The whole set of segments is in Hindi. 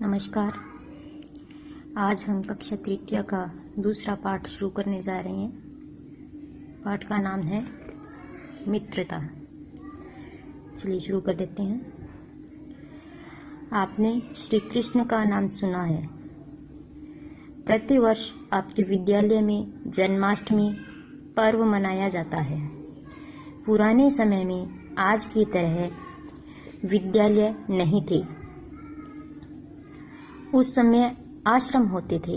नमस्कार। आज हम कक्षा तृतीय का दूसरा पाठ शुरू करने जा रहे हैं। पाठ का नाम है मित्रता। चलिए शुरू कर देते हैं। आपने श्री कृष्ण का नाम सुना है। प्रतिवर्ष आपके विद्यालय में जन्माष्टमी पर्व मनाया जाता है। पुराने समय में आज की तरह विद्यालय नहीं थे। उस समय आश्रम होते थे।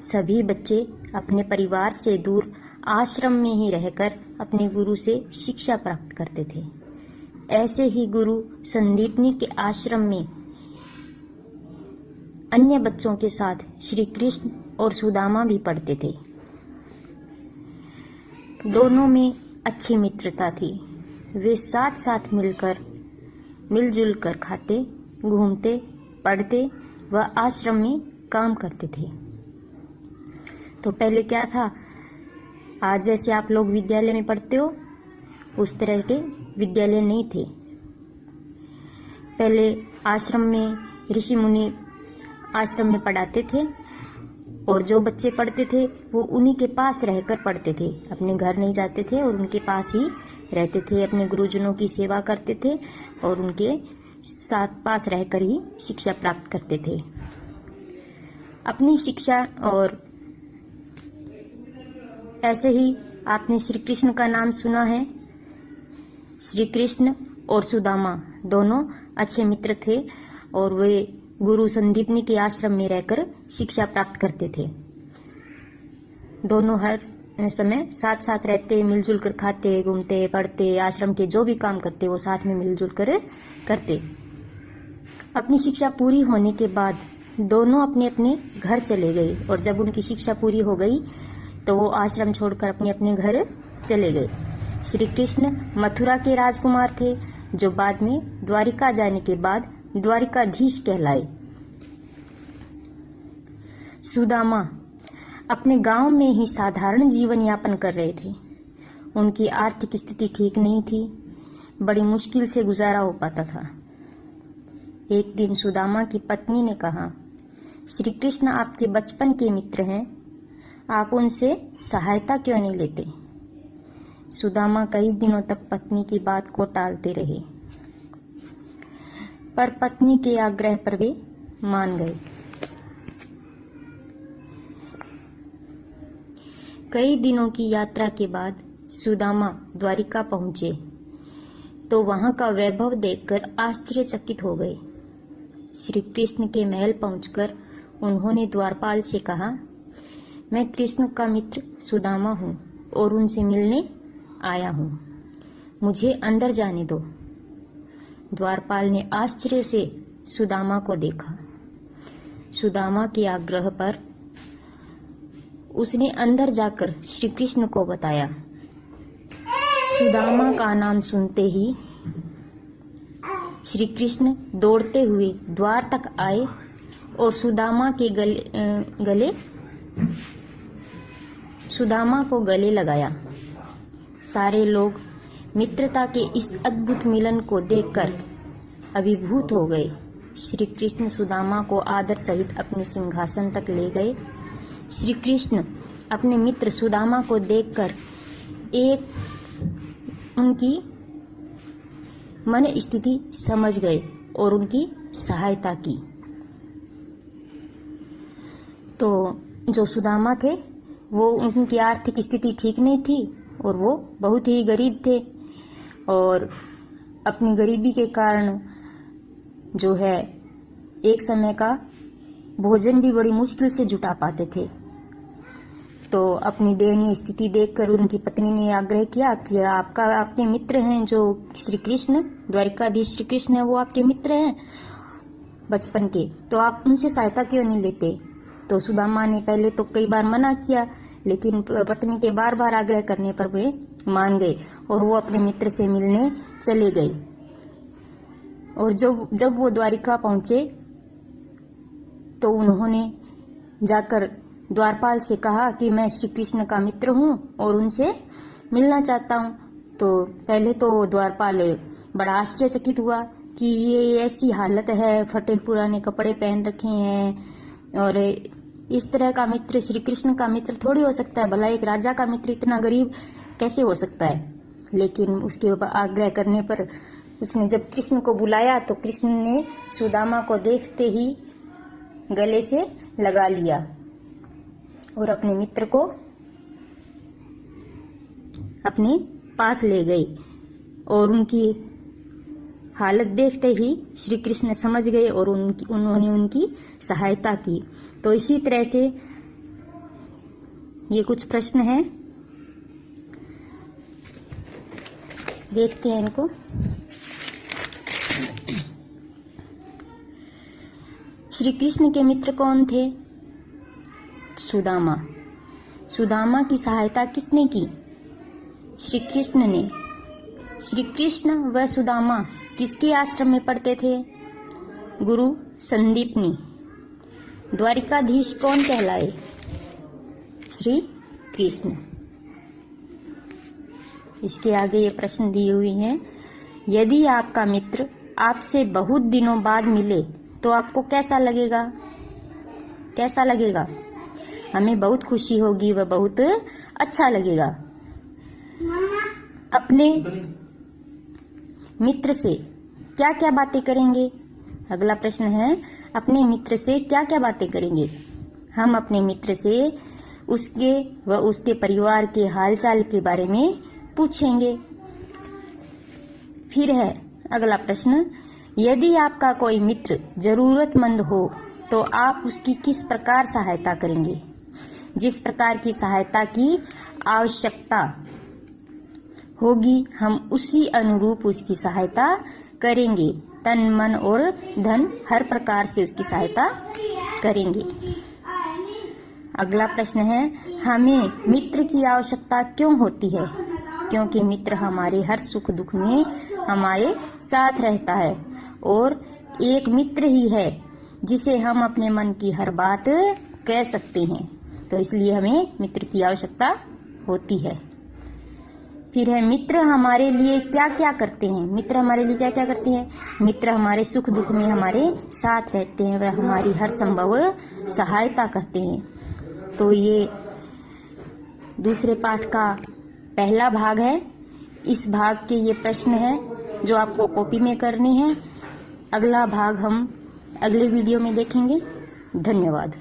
सभी बच्चे अपने परिवार से दूर आश्रम में ही रहकर अपने गुरु से शिक्षा प्राप्त करते थे। ऐसे ही गुरु संदीपनी के आश्रम में अन्य बच्चों के साथ श्री कृष्ण और सुदामा भी पढ़ते थे। दोनों में अच्छी मित्रता थी। वे साथ साथ मिलजुल कर खाते, घूमते, पढ़ते व आश्रम में काम करते थे। तो पहले क्या था, आज जैसे आप लोग विद्यालय में पढ़ते हो उस तरह के विद्यालय नहीं थे। पहले आश्रम में ऋषि मुनि आश्रम में पढ़ाते थे और जो बच्चे पढ़ते थे वो उन्हीं के पास रहकर पढ़ते थे। अपने घर नहीं जाते थे और उनके पास ही रहते थे। अपने गुरुजनों की सेवा करते थे और उनके साथ पास रहकर ही शिक्षा प्राप्त करते थे। अपनी शिक्षा और ऐसे ही आपने श्री कृष्ण का नाम सुना है। श्री कृष्ण और सुदामा दोनों अच्छे मित्र थे और वे गुरु संदीपनी के आश्रम में रहकर शिक्षा प्राप्त करते थे। दोनों हर समय साथ साथ रहते, मिलजुल कर खाते, घूमते, पढ़ते, आश्रम के जो भी काम करते वो साथ में मिलजुल कर करते। अपनी शिक्षा पूरी होने के बाद दोनों अपने अपने घर चले गए और जब उनकी शिक्षा पूरी हो गई तो वो आश्रम छोड़कर अपने अपने घर चले गए। श्री कृष्ण मथुरा के राजकुमार थे जो बाद में द्वारिका जाने के बाद द्वारिकाधीश कहलाए। सुदामा अपने गांव में ही साधारण जीवन यापन कर रहे थे। उनकी आर्थिक स्थिति ठीक नहीं थी। बड़ी मुश्किल से गुजारा हो पाता था। एक दिन सुदामा की पत्नी ने कहा, श्री कृष्ण आपके बचपन के मित्र हैं, आप उनसे सहायता क्यों नहीं लेते? सुदामा कई दिनों तक पत्नी की बात को टालते रहे, पर पत्नी के आग्रह पर वे मान गए। कई दिनों की यात्रा के बाद सुदामा द्वारिका पहुंचे तो वहां का वैभव देखकर आश्चर्यचकित हो गए। श्री कृष्ण के महल पहुंचकर उन्होंने द्वारपाल से कहा, मैं कृष्ण का मित्र सुदामा हूं और उनसे मिलने आया हूं, मुझे अंदर जाने दो। द्वारपाल ने आश्चर्य से सुदामा को देखा। सुदामा के आग्रह पर उसने अंदर जाकर श्री कृष्ण को बताया। सुदामा का नाम सुनते ही श्री कृष्ण दौड़ते हुए द्वार तक आए और सुदामा को गले लगाया। सारे लोग मित्रता के इस अद्भुत मिलन को देखकर अभिभूत हो गए। श्री कृष्ण सुदामा को आदर सहित अपने सिंहासन तक ले गए। श्री कृष्ण अपने मित्र सुदामा को देखकर उनकी मन स्थिति समझ गए और उनकी सहायता की। तो जो सुदामा थे वो उनकी आर्थिक स्थिति ठीक नहीं थी और वो बहुत ही गरीब थे और अपनी गरीबी के कारण जो है एक समय का भोजन भी बड़ी मुश्किल से जुटा पाते थे। तो अपनी दयनीय स्थिति देखकर उनकी पत्नी ने आग्रह किया कि आपके मित्र हैं जो श्री कृष्ण, द्वारिकाधीश श्री कृष्ण है, वो आपके मित्र हैं बचपन के, तो आप उनसे सहायता क्यों नहीं लेते? तो सुदामा ने पहले तो कई बार मना किया, लेकिन पत्नी के बार बार आग्रह करने पर वे मान गए और वो अपने मित्र से मिलने चले गए। और जब वो द्वारिका पहुंचे तो उन्होंने जाकर द्वारपाल से कहा कि मैं श्री कृष्ण का मित्र हूँ और उनसे मिलना चाहता हूँ। तो पहले तो द्वारपाल बड़ा आश्चर्यचकित हुआ कि ये ऐसी हालत है, फटे पुराने कपड़े पहन रखे हैं, और इस तरह का मित्र श्री कृष्ण का मित्र थोड़ी हो सकता है। भला एक राजा का मित्र इतना गरीब कैसे हो सकता है। लेकिन उसके आग्रह करने पर उसने जब कृष्ण को बुलाया तो कृष्ण ने सुदामा को देखते ही गले से लगा लिया और अपने मित्र को अपने पास ले गए। और उनकी हालत देखते ही श्री कृष्ण समझ गए और उन्होंने उनकी सहायता की। तो इसी तरह से ये कुछ प्रश्न हैं, देखते हैं इनको। श्री कृष्ण के मित्र कौन थे? सुदामा। सुदामा की सहायता किसने की? श्री कृष्ण ने। श्री कृष्ण व सुदामा किसके आश्रम में पढ़ते थे? गुरु संदीपनी। द्वारिकाधीश कौन कहलाए? श्री कृष्ण। इसके आगे ये प्रश्न दिए हुए हैं। यदि आपका मित्र आपसे बहुत दिनों बाद मिले तो आपको कैसा लगेगा? कैसा लगेगा? हमें बहुत खुशी होगी व बहुत अच्छा लगेगा। अपने मित्र से क्या क्या बातें करेंगे? अगला प्रश्न है, अपने मित्र से क्या क्या बातें करेंगे? हम अपने मित्र से उसके व उसके परिवार के हालचाल के बारे में पूछेंगे। फिर है अगला प्रश्न, यदि आपका कोई मित्र जरूरतमंद हो तो आप उसकी किस प्रकार सहायता करेंगे? जिस प्रकार की सहायता की आवश्यकता होगी हम उसी अनुरूप उसकी सहायता करेंगे। तन मन और धन हर प्रकार से उसकी सहायता करेंगे। अगला प्रश्न है, हमें मित्र की आवश्यकता क्यों होती है? क्योंकि मित्र हमारे हर सुख दुख में हमारे साथ रहता है और एक मित्र ही है जिसे हम अपने मन की हर बात कह सकते हैं। तो इसलिए हमें मित्र की आवश्यकता होती है। फिर है, मित्र हमारे लिए क्या क्या करते हैं? मित्र हमारे लिए क्या क्या करते हैं? मित्र हमारे सुख दुख में हमारे साथ रहते हैं, वह हमारी हर संभव सहायता करते हैं। तो ये दूसरे पाठ का पहला भाग है। इस भाग के ये प्रश्न है जो आपको कॉपी में करने हैं। अगला भाग हम अगले वीडियो में देखेंगे। धन्यवाद।